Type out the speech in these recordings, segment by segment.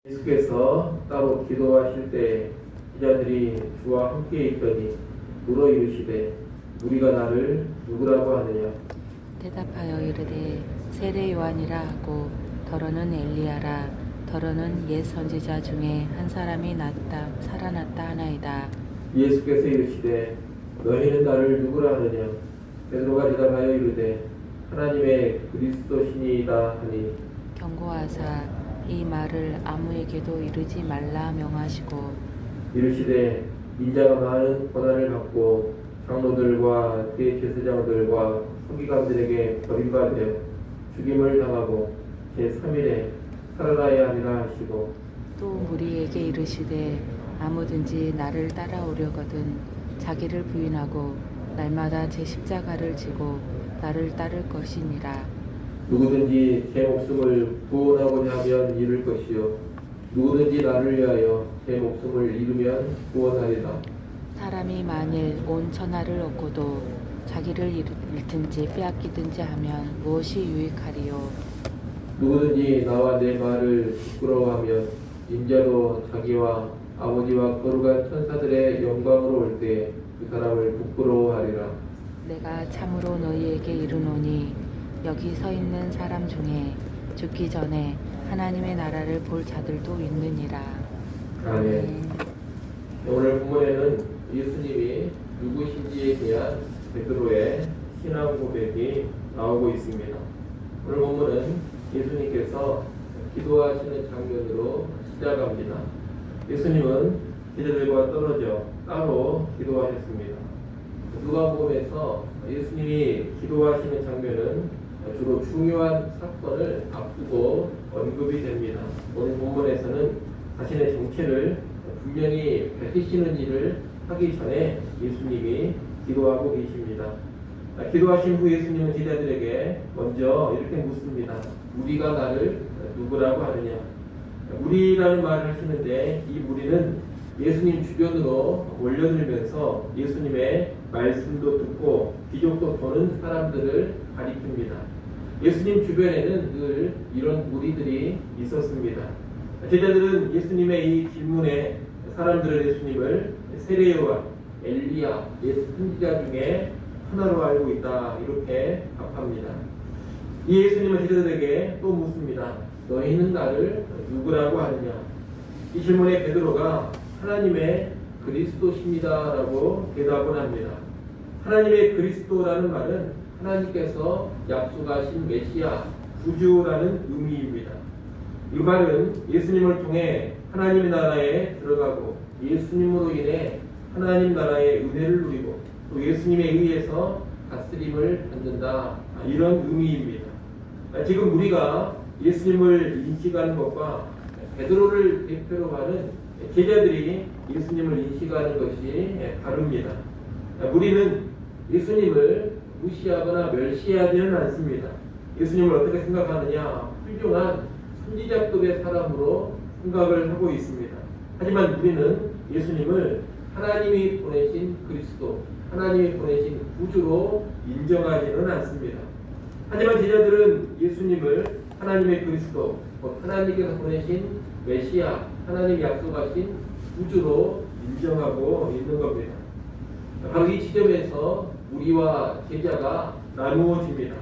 예수께서 따로 기도하실 때 제자들이 주와 함께 있더니 물어 이르시되 우리가 나를 누구라고 하느냐. 대답하여 이르되 세례 요한이라 하고 더러는 엘리야라 더러는 옛 선지자 중에 한 사람이 살아났다 하나이다. 예수께서 이르시되 너희는 나를 누구라 하느냐. 베드로가 대답하여 이르되 하나님의 그리스도시니이다 하니 경고하사 이 말을 아무에게도 이르지 말라 명하시고 이르시되 인자가 많은 고난을 받고 장로들과 대제사장들과 서기관들에게 버림받으며 죽임을 당하고 제3일에 살아나야 하리라 하시고 또 무리에게 이르시되 아무든지 나를 따라오려거든 자기를 부인하고 날마다 제 십자가를 지고 나를 따를 것이니라. 누구든지 제 목숨을 구원하고자 하면 잃을 것이요 누구든지 나를 위하여 제 목숨을 잃으면 구원하리라. 사람이 만일 온 천하를 얻고도 자기를 잃든지 빼앗기든지 하면 무엇이 유익하리요. 누구든지 나와 내 말을 부끄러워하면 인자도 자기와 아버지와 거룩한 천사들의 영광으로 올 때 그 사람을 부끄러워하리라. 내가 참으로 너희에게 이르노니 여기 서 있는 사람 중에 죽기 전에 하나님의 나라를 볼 자들도 있느니라. 아멘. 오늘 본문에는 예수님이 누구신지에 대한 베드로의 신앙 고백이 나오고 있습니다. 오늘 본문은 예수님께서 기도하시는 장면으로 시작합니다. 예수님은 제자들과 떨어져 따로 기도하셨습니다. 누가복음에서 예수님이 기도하시는 장면은 주로 중요한 사건을 앞두고 언급이 됩니다. 오늘 본문에서는 자신의 정체를 분명히 밝히시는 일을 하기 전에 예수님이 기도하고 계십니다. 기도하신 후 예수님은 제자들에게 먼저 이렇게 묻습니다. 우리가 나를 누구라고 하느냐. 무리라는 말을 하시는데 이 무리는 예수님 주변으로 몰려들면서 예수님의 말씀도 듣고 기적도 보는 사람들을 가리킵니다. 예수님 주변에는 늘 이런 무리들이 있었습니다. 제자들은 예수님의 이 질문에 사람들은 예수님을 세례요한, 엘리야, 옛 선지자 중에 하나로 알고 있다 이렇게 답합니다. 이 예수님은 제자들에게 또 묻습니다. 너희는 나를 누구라고 하느냐. 이 질문에 베드로가 하나님의 그리스도십니다라고 대답을 합니다. 하나님의 그리스도라는 말은 하나님께서 약속하신 메시아, 구주라는 의미입니다. 이 말은 예수님을 통해 하나님의 나라에 들어가고 예수님으로 인해 하나님 나라의 은혜를 누리고 또 예수님에 의해서 다스림을 받는다 이런 의미입니다. 지금 우리가 예수님을 인식하는 것과 베드로를 대표로 하는 제자들이 예수님을 인식하는 것이 다릅니다. 우리는 예수님을 무시하거나 멸시하지는 않습니다. 예수님을 어떻게 생각하느냐? 훌륭한 선지자급의 사람으로 생각을 하고 있습니다. 하지만 우리는 예수님을 하나님이 보내신 그리스도, 하나님이 보내신 구주로 인정하지는 않습니다. 하지만 제자들은 예수님을 하나님의 그리스도, 하나님께서 보내신 메시아, 하나님이 약속하신 구주로 인정하고 있는 겁니다. 바로 이 지점에서 무리와 제자가 나누어집니다.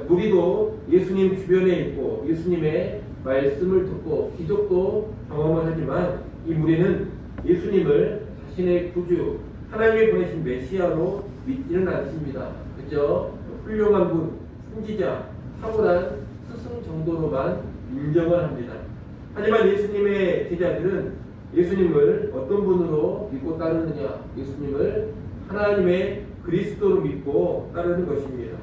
무리도 예수님 주변에 있고 예수님의 말씀을 듣고 기적도 경험을 하지만 이 무리는 예수님을 자신의 구주, 하나님이 보내신 메시아로 믿지는 않습니다. 그저 훌륭한 분, 선지자, 탁월한 스승 정도로만 인정을 합니다. 하지만 예수님의 제자들은 예수님을 어떤 분으로 믿고 따르느냐? 예수님을 하나님의 그리스도로 믿고 따르는 것입니다.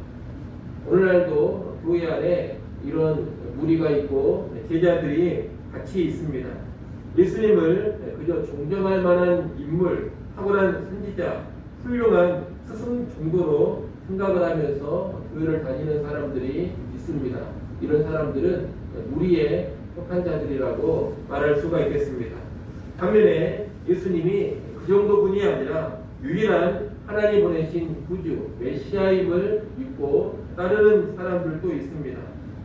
오늘날도 교회 안에 이런 무리가 있고 제자들이 같이 있습니다. 예수님을 그저 존경할 만한 인물, 탁월한 선지자, 훌륭한 스승 정도로 생각을 하면서 교회를 다니는 사람들이 있습니다. 이런 사람들은 무리에 속한 자들이라고 말할 수가 있겠습니다. 반면에 예수님이 그 정도 분이 아니라 유일한 하나님 보내신 구주, 메시아임을 믿고 따르는 사람들도 있습니다.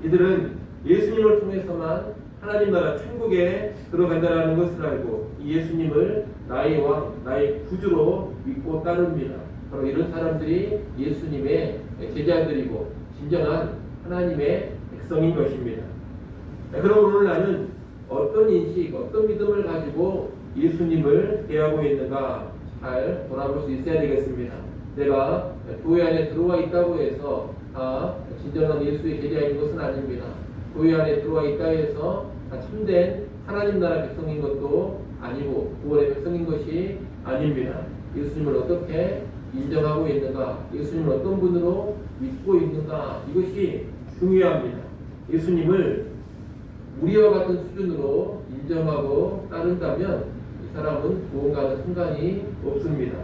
이들은 예수님을 통해서만 하나님 나라 천국에 들어간다는 것을 알고 이 예수님을 나의 왕, 나의 구주로 믿고 따릅니다. 바로 이런 사람들이 예수님의 제자들이고 진정한 하나님의 백성인 것입니다. 그럼 오늘 나는 어떤 인식, 어떤 믿음을 가지고 예수님을 대하고 있는가 잘 돌아볼 수 있어야 되겠습니다. 내가 교회 안에 들어와 있다고 해서 다 진정한 예수의 제자인 것은 아닙니다. 교회 안에 들어와 있다 해서 다 참된 하나님 나라 백성인 것도 아니고 구원의 백성인 것이 아닙니다. 예수님을 어떻게 인정하고 있는가, 예수님을 어떤 분으로 믿고 있는가, 이것이 중요합니다. 예수님을 우리와 같은 수준으로 인정하고 따른다면 이 사람은 구원과는 상관이 없습니다.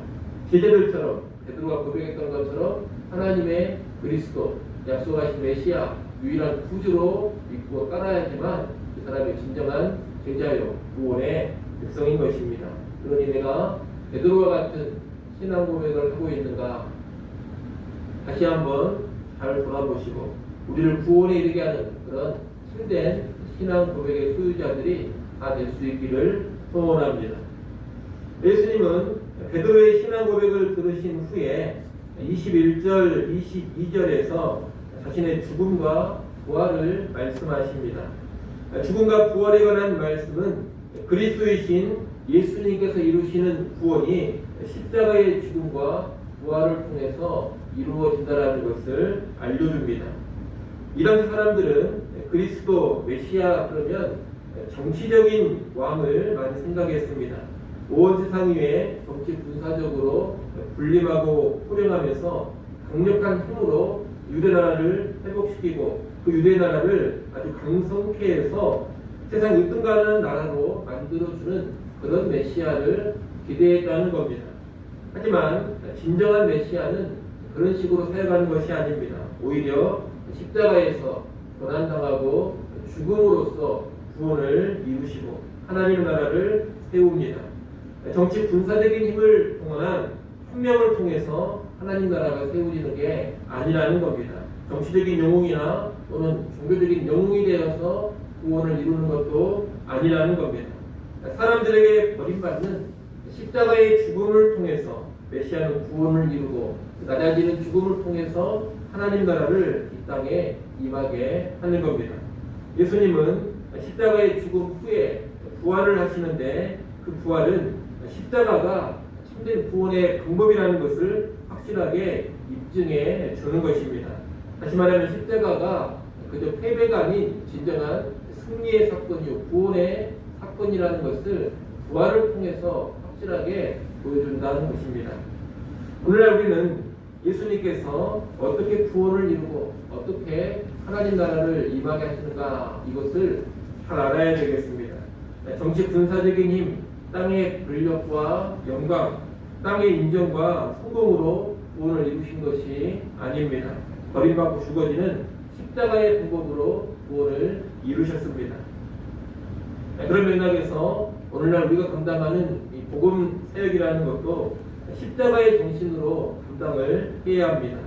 제자들처럼 베드로가 고백했던 것처럼 하나님의 그리스도, 약속하신 메시아, 유일한 구주로 믿고 따라야지만 이 사람이 진정한 제자요 구원의 백성인 것입니다. 그러니 내가 베드로와 같은 신앙 고백을 하고 있는가 다시 한번 잘 돌아보시고 우리를 구원에 이르게 하는 그런 참된 신앙 고백의 소유자들이 다 될 수 있기를 소원합니다. 예수님은 베드로의 신앙 고백을 들으신 후에 21절, 22절에서 자신의 죽음과 부활을 말씀하십니다. 죽음과 부활에 관한 말씀은 그리스도이신 예수님께서 이루시는 구원이 십자가의 죽음과 부활을 통해서 이루어진다는 것을 알려줍니다. 이 당시 사람들은 그리스도 메시아 그러면 정치적인 왕을 많이 생각했습니다. 온 세상 위에 정치 군사적으로 군림하고 호령하면서 강력한 힘으로 유대나라를 회복시키고 그 유대나라를 아주 강성케 해서 세상 1등가는 나라로 만들어주는 그런 메시아를 기대했다는 겁니다. 하지만 진정한 메시아는 그런 식으로 살아가는 것이 아닙니다. 오히려 십자가에서 고난당하고 죽음으로써 구원을 이루시고 하나님 나라를 세웁니다. 정치 군사적인 힘을 동원한 혁명을 통해서 하나님 나라가 세워지는 게 아니라는 겁니다. 정치적인 영웅이나 또는 종교적인 영웅이 되어서 구원을 이루는 것도 아니라는 겁니다. 사람들에게 버림받는 십자가의 죽음을 통해서 메시아는 구원을 이루고 낮아지는 죽음을 통해서 하나님 나라를 이 땅에 임하게 하는 겁니다. 예수님은 십자가의 죽음 후에 부활을 하시는데 그 부활은 십자가가 참된 구원의 방법이라는 것을 확실하게 입증해 주는 것입니다. 다시 말하면 십자가가 그저 패배가 아닌 진정한 승리의 사건이요 구원의 사건이라는 것을 부활을 통해서 확실하게 보여준다는 것입니다. 오늘날 우리는 예수님께서 어떻게 구원을 이루고 어떻게 하나님 나라를 임하게 하시는가 이것을 잘 알아야 되겠습니다. 정치 군사적인 힘, 땅의 권력과 영광, 땅의 인정과 성공으로 구원을 이루신 것이 아닙니다. 버림받고 죽어지는 십자가의 방법으로 구원을 이루셨습니다. 그런 맥락에서 오늘날 우리가 감당하는 이 복음 사역이라는 것도 십자가의 정신으로 감당을 해야 합니다.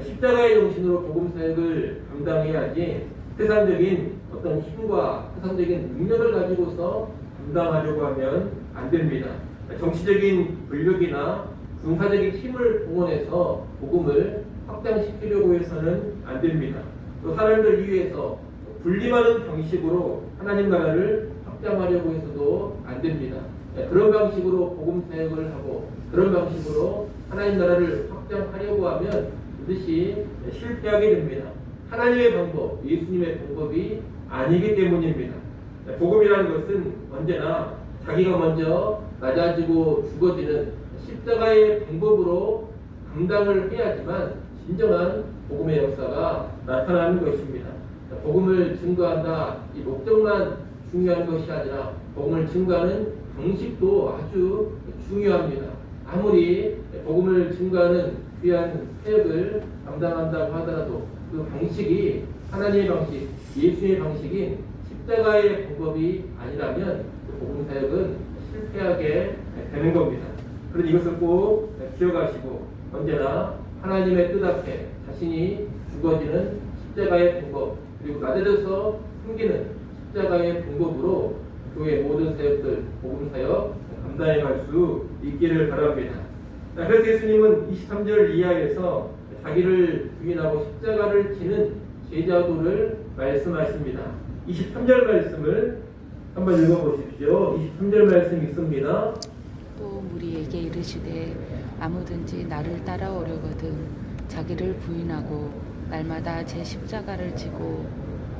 십자가의 정신으로 복음 사역을 감당해야지 세상적인 어떤 힘과 세상적인 능력을 가지고서 감당하려고 하면 안 됩니다. 정치적인 권력이나 군사적인 힘을 동원해서 복음을 확장시키려고 해서는 안 됩니다. 또 사람들 위해서 군림하는 방식으로 하나님 나라를 확장하려고 해서도 안 됩니다. 그런 방식으로 복음 사역을 하고 그런 방식으로 하나님 나라를 확장하려고 하면 반드시 실패하게 됩니다. 하나님의 방법, 예수님의 방법이 아니기 때문입니다. 복음이라는 것은 언제나 자기가 먼저 낮아지고 죽어지는 십자가의 방법으로 감당을 해야지만 진정한 복음의 역사가 나타나는 것입니다. 복음을 증거한다 이 목적만 중요한 것이 아니라 복음을 증거하는 방식도 아주 중요합니다. 아무리 복음을 증거하는 귀한 사역을 감당한다고 하더라도 그 방식이 하나님의 방식, 예수의 방식인 십자가의 방법이 아니라면 그 복음 사역은 실패하게 되는 겁니다. 그러니 이것을 꼭 기억하시고 언제나 하나님의 뜻 앞에 자신이 죽어지는 십자가의 방법 그리고 낮아져서 숨기는 십자가의 방법으로 교회 모든 사역들, 복음 사역 감당해 갈 수 있기를 바랍니다. 그래서 예수님은 23절 이하에서 자기를 부인하고 십자가를 지는 제자도를 말씀하십니다. 23절 말씀을 한번 읽어보십시오. 23절 말씀 읽습니다. 또 무리에게 이르시되 아무든지 나를 따라오려거든 자기를 부인하고 날마다 제 십자가를 지고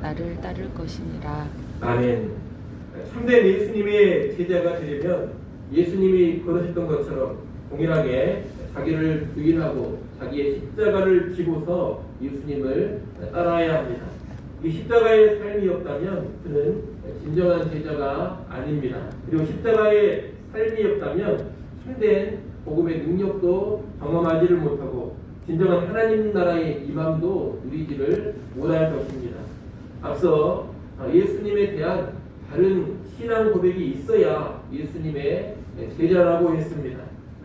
나를 따를 것이니라. 아멘. 참된 예수님의 제자가 되려면 예수님이 걸으셨던 것처럼 동일하게 자기를 부인하고 자기의 십자가를 지고서 예수님을 따라야 합니다. 이 십자가의 삶이 없다면 그는 진정한 제자가 아닙니다. 그리고 십자가의 삶이 없다면 참된 복음의 능력도 경험하지를 못하고 진정한 하나님 나라의 임함도 누리지를 못할 것입니다. 앞서 예수님에 대한 다른 신앙 고백이 있어야 예수님의 제자라고 했습니다.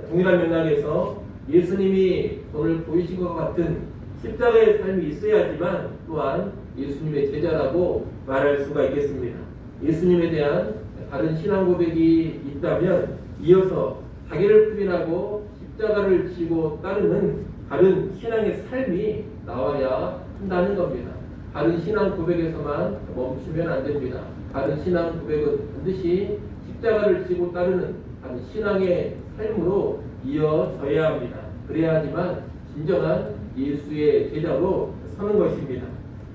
동일한 맥락에서 예수님이 오늘 보이신 것 같은 십자가의 삶이 있어야지만 또한 예수님의 제자라고 말할 수가 있겠습니다. 예수님에 대한 다른 신앙 고백이 있다면 이어서 자기를 부인하고 십자가를 지고 따르는 다른 신앙의 삶이 나와야 한다는 겁니다. 다른 신앙 고백에서만 멈추면 안 됩니다. 다른 신앙 고백은 반드시 십자가를 지고 따르는 다른 신앙의 삶으로 이어져야 합니다. 그래야지만 진정한 예수의 제자로 서는 것입니다.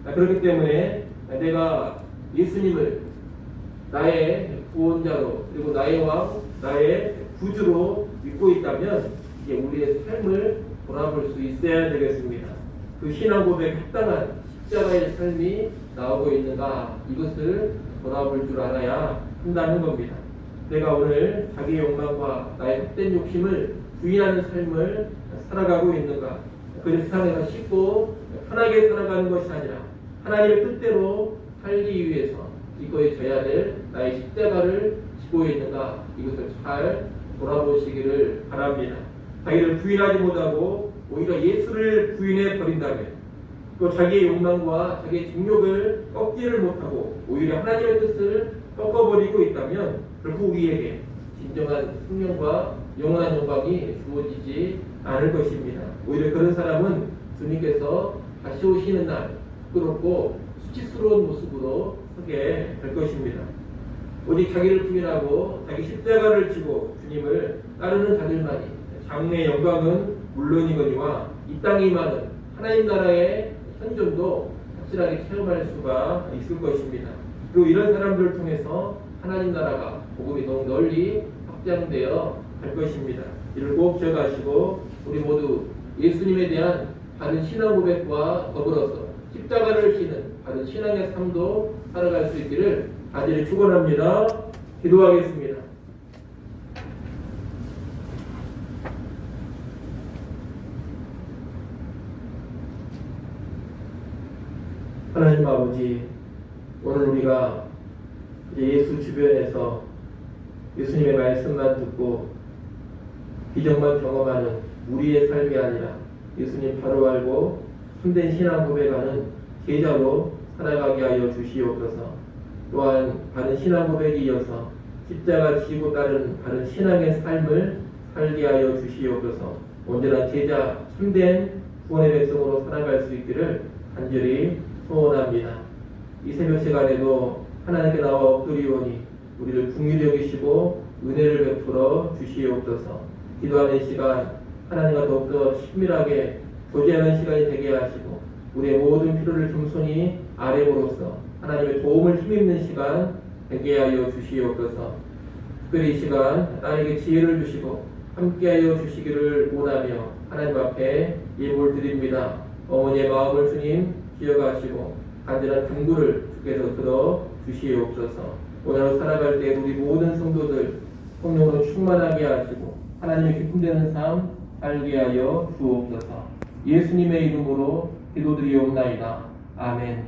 그렇기 때문에 내가 예수님을 나의 구원자로 그리고 나의 왕, 나의 구주로 믿고 있다면 이제 우리의 삶을 돌아볼 수 있어야 되겠습니다. 그 신앙 고백에 합당한 십자가의 삶이 나오고 있는가 이것을 돌아볼 줄 알아야 한다는 겁니다. 내가 오늘 자기의 욕망과 나의 헛된 욕심을 부인하는 삶을 살아가고 있는가? 그 세상에서 쉽고 편하게 살아가는 것이 아니라 하나님의 뜻대로 살기 위해서 기꺼이 져야 될 나의 십자가를 지고 있는가? 이것을 잘 돌아보시기를 바랍니다. 자기를 부인하지 못하고 오히려 예수를 부인해 버린다면 또 자기의 욕망과 자기의 정욕을 꺾지를 못하고 오히려 하나님의 뜻을 꺾어버리고 있다면 결국 우리에게 진정한 생명과 영원한 영광이 주어지지 않을 것입니다. 오히려 그런 사람은 주님께서 다시 오시는 날 부끄럽고 수치스러운 모습으로 서게 될 것입니다. 오직 자기를 부인하고 자기 십자가를 지고 주님을 따르는 자들만이 장래의 영광은 물론이거니와 이 땅에 임하는 하나님 나라의 현존도 확실하게 체험할 수가 있을 것입니다. 그리고 이런 사람들을 통해서 하나님 나라가 복음이 더욱 널리 확장되어 갈 것입니다. 이를 꼭 기억하시고 우리 모두 예수님에 대한 다른 신앙 고백과 더불어서 십자가를 지는 다른 신앙의 삶도 살아갈 수 있기를 간절히 축원합니다. 기도하겠습니다. 하나님 아버지, 오늘 우리가 예수 주변에서 예수님의 말씀만 듣고 비전만 경험하는 우리의 삶이 아니라 예수님 바로 알고 참된 신앙 고백하는 제자로 살아가게 하여 주시옵소서. 또한 다른 신앙 고백에 이어서 십자가 지고 따른 다른 신앙의 삶을 살게 하여 주시옵소서. 온전한 제자, 참된 구원의 백성으로 살아갈 수 있기를 간절히 소원합니다. 이 새벽 시간에도 하나님께 나와 엎드리오니 우리를 긍휼히 여기시고 은혜를 베풀어 주시옵소서. 기도하는 시간 하나님과 더욱더 친밀하게 교제하는 시간이 되게 하시고 우리의 모든 필요를 겸손히 아뢰므로써 하나님의 도움을 힘입는 시간 되게 하여 주시옵소서. 특별히 이 시간 나에게 지혜를 주시고 함께하여 주시기를 원하며 하나님 앞에 예물 드립니다. 어머니의 마음을 주님 기억하시고 간절한 간구를 주께서 들어 주시옵소서. 오늘 살아갈 때 우리 모든 성도들 성령으로 충만하게 하시고 하나님의 기쁨되는 삶 살게 하여 주옵소서. 예수님의 이름으로 기도드리옵나이다. 아멘.